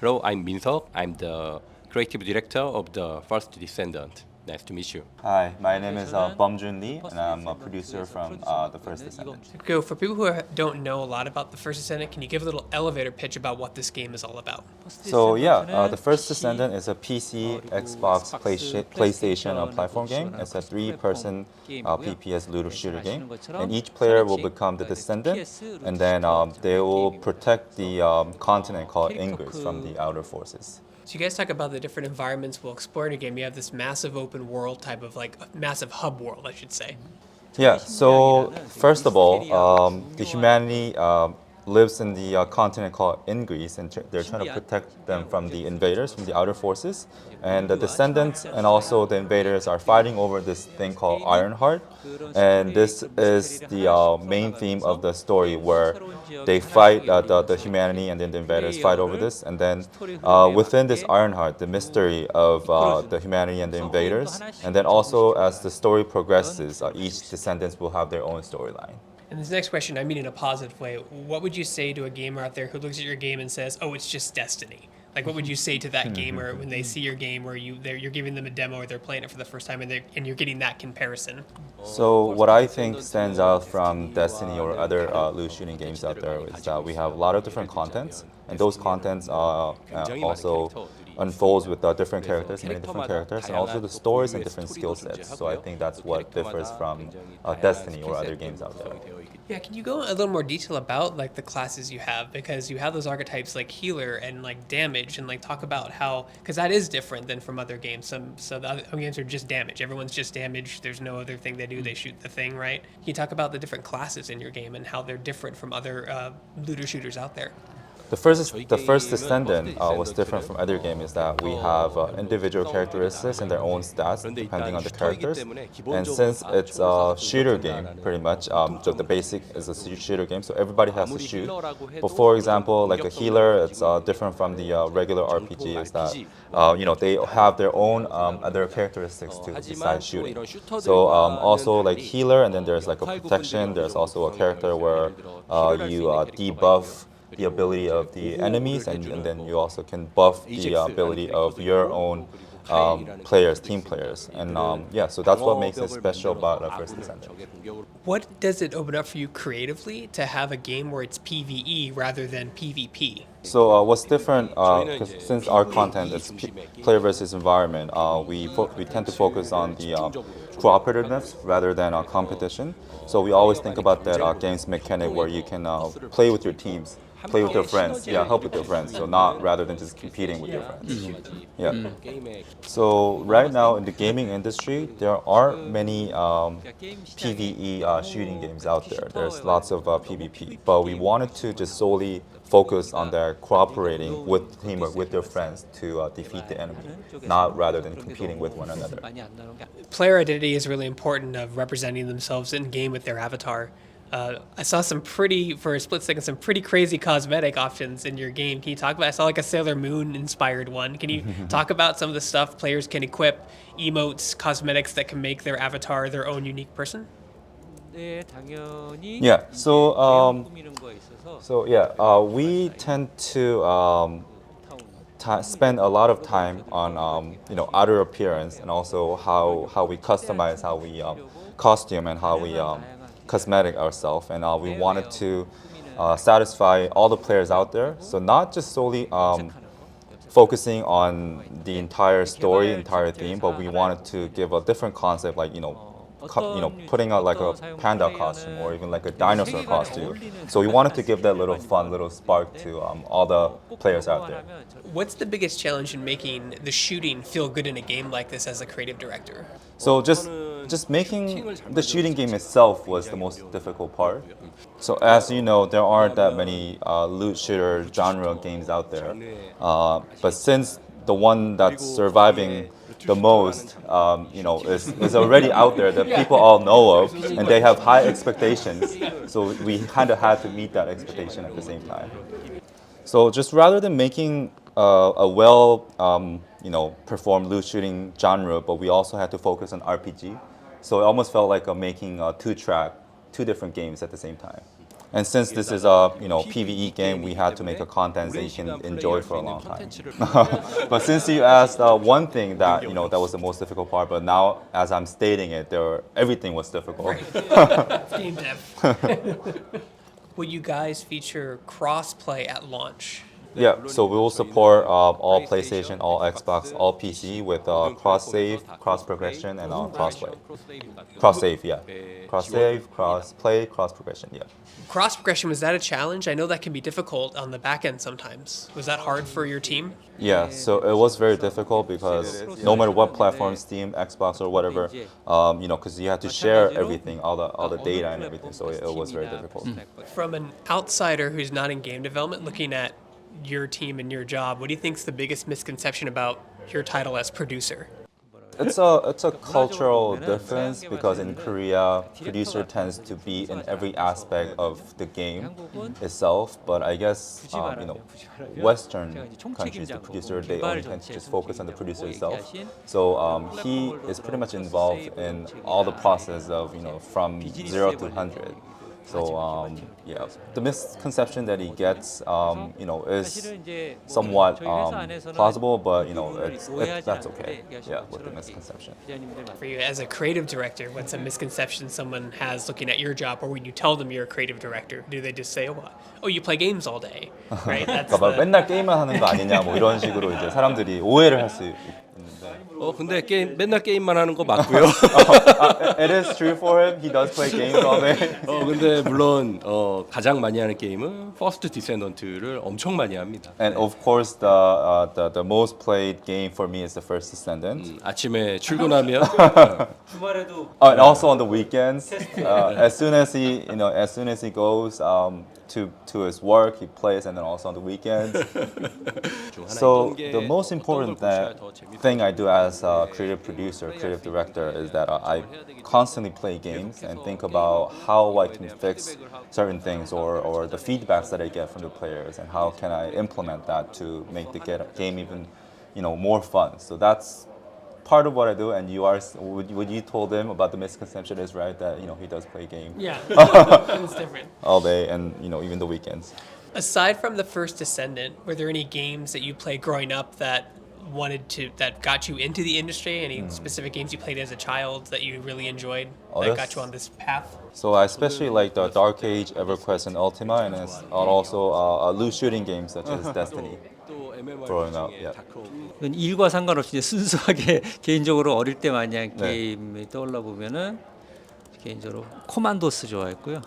Hello, I'm Minseok. I'm the creative director of the First Descendant. Nice to meet you. Hi, my name is Jun Lee, and I'm a producer from the First Descendant. Go, for people who don't know a lot about the First Descendant, can you give a little elevator pitch about what this game is all about? So yeah, the First Descendant is a PC, Xbox, PlayStation platform game. It's a three-person PPS looter shooter game, and each player will become the descendant, and then they will protect the continent called Ingress from the outer forces. So you guys talk about the different environments we'll explore in a game. You have this massive open world type of like a massive hub world, I should say. Yeah, so first of all, the humanity lives in the continent called Ingris, and they're trying to protect them from the invaders, from the outer forces. And the descendants and also the invaders are fighting over this thing called Ironheart. And this is the main theme of the story, where they fight, the humanity and then the invaders fight over this. And then within this Ironheart, the mystery of the humanity and the invaders. And then also as the story progresses, each descendants will have their own storyline. And this next question, I mean in a positive way. What would you say to a gamer out there who looks at your game and says, "Oh, it's just Destiny"? Like, what would you say to that gamer when they see your game, where you're giving them a demo or they're playing it for the first time, and you're getting that comparison? So what I think stands out from Destiny or other loot shooting games out there is that we have a lot of different contents, and those contents also unfolds with different characters, many different characters, and also the stories and different skill sets. So I think that's what differs from Destiny or other games out there. Yeah, can you go a little more detail about like the classes you have, because you have those archetypes like healer and like damage, and like talk about how, because that is different than from other games. So the other games are just damage. Everyone's just damage. There's no other thing they do. They shoot the thing, right? Can you talk about the different classes in your game and how they're different from other looter shooters out there? The first Descendant was different from other games is that we have individual characteristics and their own stats depending on the characters. And since it's a shooter game, pretty much, so the basic is a shooter game, so everybody has to shoot. But for example, like a healer, it's different from the regular RPG is that they have their own other characteristics too besides shooting. So also like healer, and then there's like a protection. There's also a character where you debuff the ability of the enemies, and then you also can buff the ability of your own players, team players. And yeah, so that's what makes it special about First Descendant. What does it open up for you creatively to have a game where it's PvE rather than PvP? So what's different, 'cause since our content is player versus environment, we tend to focus on the cooperativeness rather than competition. So we always think about that game's mechanic where you can play with your teams, play with your friends, yeah, help with your friends. So not rather than just competing with your friends. Yeah. So right now in the gaming industry, there aren't many PvE shooting games out there. There's lots of PvP, but we wanted to just solely focus on their cooperating with teamwork with their friends to defeat the enemy, not rather than competing with one another. Player identity is really important of representing themselves in game with their avatar. I saw for a split second, some pretty crazy cosmetic options in your game. Can you talk about? I saw like a Sailor Moon inspired one. Can you talk about some of the stuff players can equip, emotes, cosmetics that can make their avatar their own unique person? Yeah. We tend to spend a lot of time on outer appearance, and also how we customize, how we costume, and how we cosmetic ourselves. And we wanted to satisfy all the players out there. So not just solely focusing on the entire story, entire theme, but we wanted to give a different concept, like putting out like a panda costume or even like a dinosaur costume. So we wanted to give that little fun, little spark to all the players out there. What's the biggest challenge in making the shooting feel good in a game like this as a creative director? So just making the shooting game itself was the most difficult part. So as you know, there aren't that many loot shooter genre games out there. But since the one that's surviving the most, is already out there that people all know of, and they have high expectations. So we kind of had to meet that expectation at the same time. So just rather than making a performed loot shooting genre, but we also had to focus on RPG. So it almost felt like making two different games at the same time. And since this is a PvE game, we had to make a content that you can enjoy for a long time. But since you asked one thing that that was the most difficult part, but now as I'm stating it, everything was difficult. Game dev. Will you guys feature cross-play at launch? Yeah, so we will support all PlayStation, all Xbox, all PC with cross-save, cross-progression, and cross-play. Cross-save, yeah. Cross-save, cross-play, cross-progression, yeah. Cross-progression, was that a challenge? I know that can be difficult on the back end sometimes. Was that hard for your team? Yeah, so it was very difficult because no matter what platform, Steam, Xbox, or whatever, because you have to share everything, all the data and everything, so it was very difficult. From an outsider who's not in game development, looking at your team and your job, what do you think is the biggest misconception about your title as producer? It's a cultural difference because in Korea, producer tends to be in every aspect of the game itself. But I guess Western countries, the producer, they only tend to just focus on the producer itself. So he is pretty much involved in all the process of from 0 to 100. So yeah, the misconception that he gets, is somewhat plausible, but that's okay. Yeah, with the misconception. For you as a creative director, what's a misconception someone has looking at your job, or when you tell them you're a creative director, do they just say, "Oh, you play games all day," right? That's 그러니까 막 맨날 게임만 하는 거 아니냐, 뭐 이런 식으로 이제 사람들이 오해를 할 수 있는데. 근데 맨날 게임만 하는 거 맞고요. It is true for him. He does play games all day. 근데 물론 가장 많이 하는 게임은 First Descendant를 엄청 많이 합니다. And of course, the most played game for me is the First Descendant. 아침에 출근하면 And also on the weekends, as soon as he goes to his work, he plays, and then also on the weekends. So the most important thing I do as a creative producer, creative director, is that I constantly play games and think about how I can fix certain things or the feedbacks that I get from the players and how can I implement that to make the game even more fun. So that's part of what I do, and what you told him about the misconception is right, that he does play games. Yeah, it's different. All day and even the weekends. Aside from the First Descendant, were there any games that you played growing up that got you into the industry? Any specific games you played as a child that you really enjoyed that got you on this path? So I especially like the Dark Age, EverQuest, and Ultima, and also loot shooting games such as Destiny. Growing up, yeah. 일과 상관없이 이제 순수하게 개인적으로 어릴 때 많이 한 게임이 떠올라 보면은 개인적으로 코만도스 좋아했고요.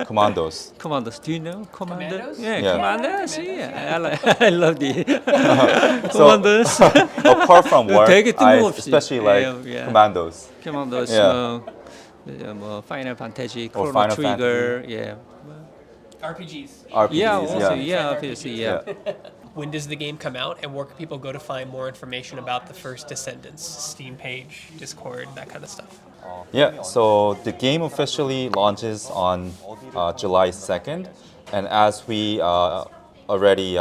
Commandos. Commandos. Do you know Commandos? Commandos? Yeah, Commandos. Yeah, I love the So, Commandos. apart from work, 되게 I 뜬금없이. especially like Yeah. Commandos. Commandos. Yeah. 뭐 Final Fantasy, Or Chrono Final Trigger. Yeah. RPGs. RPGs, Yeah, also, yeah. obviously, yeah. When does the game come out, and where can people go to find more information about the First Descendants? Steam page, Discord, that kind of stuff. Yeah, so the game officially launches on July 2nd, and as we already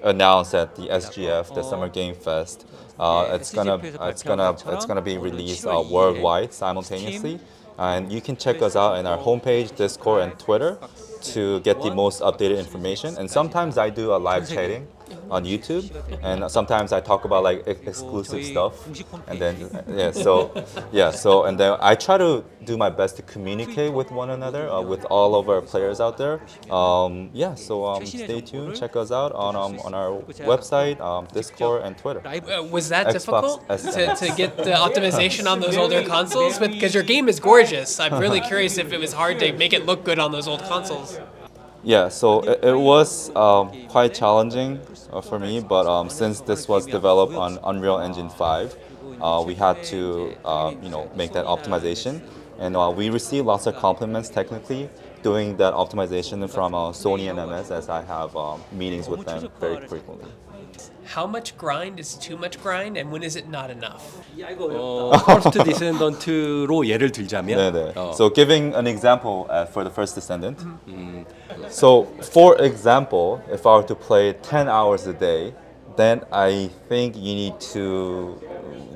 announced at the SGF, the Summer Game Fest, it's gonna be released worldwide simultaneously, and you can check us out in our homepage, Discord, and Twitter to get the most updated information. And sometimes I do a live chatting on YouTube, and sometimes I talk about like exclusive stuff, and then and then I try to do my best to communicate with one another, with all of our players out there. Stay tuned, check us out on our website, Discord, and Twitter. Was that Xbox difficult to get the optimization on those older consoles? Because your game is gorgeous. I'm really curious if it was hard to make it look good on those old consoles. Yeah, so it was quite challenging for me, but since this was developed on Unreal Engine 5, we had to make that optimization, and we received lots of compliments technically doing that optimization from Sony and MS, as I have meetings with them very frequently. How much grind is too much grind, and when is it not enough? First Descendant로 예를 들자면 네네. So giving an example for the First Descendant. So for example, if I were to play 10 hours a day, then I think you need to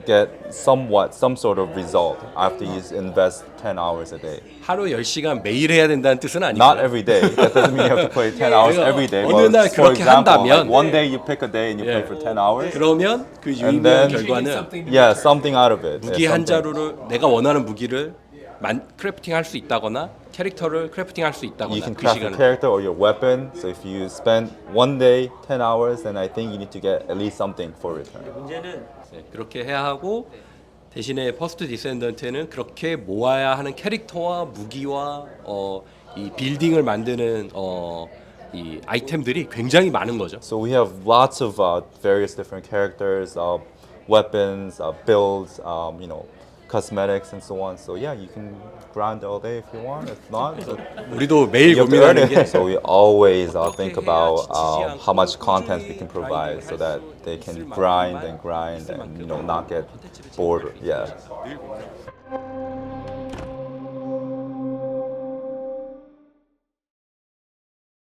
get some sort of result after you invest 10 hours a day. 하루 10시간 매일 해야 된다는 뜻은 아니고. Not every day. That doesn't mean you have to play 10 hours every day. 어느 But 날 for 그렇게 example, 한다면, like one day you pick a day and you play for 10 hours. 그러면 그 And 유의미한 then- 결과는 Yeah, something out of it. 무기 Yeah, 한 something. 자루를 내가 원하는 무기를 크래프팅할 수 있다거나 캐릭터를 크래프팅할 수 You 있다거나 can 그 craft your 시간을 character or your weapon. So if you spend one day 10 hours, then I think you need to get at least something for return. 문제는 네, 그렇게 해야 하고 대신에 퍼스트 디센던트는 그렇게 모아야 하는 캐릭터와 무기와 이 빌딩을 만드는 이 아이템들이 굉장히 많은 거죠. So we have lots of various different characters, weapons, builds, cosmetics and so on. So yeah, you can grind all day if you want. If not, 우리도 매일 you have to earn 고민하는 게 it. So we always think about how much content we can provide so that they can grind and not get bored. Yeah.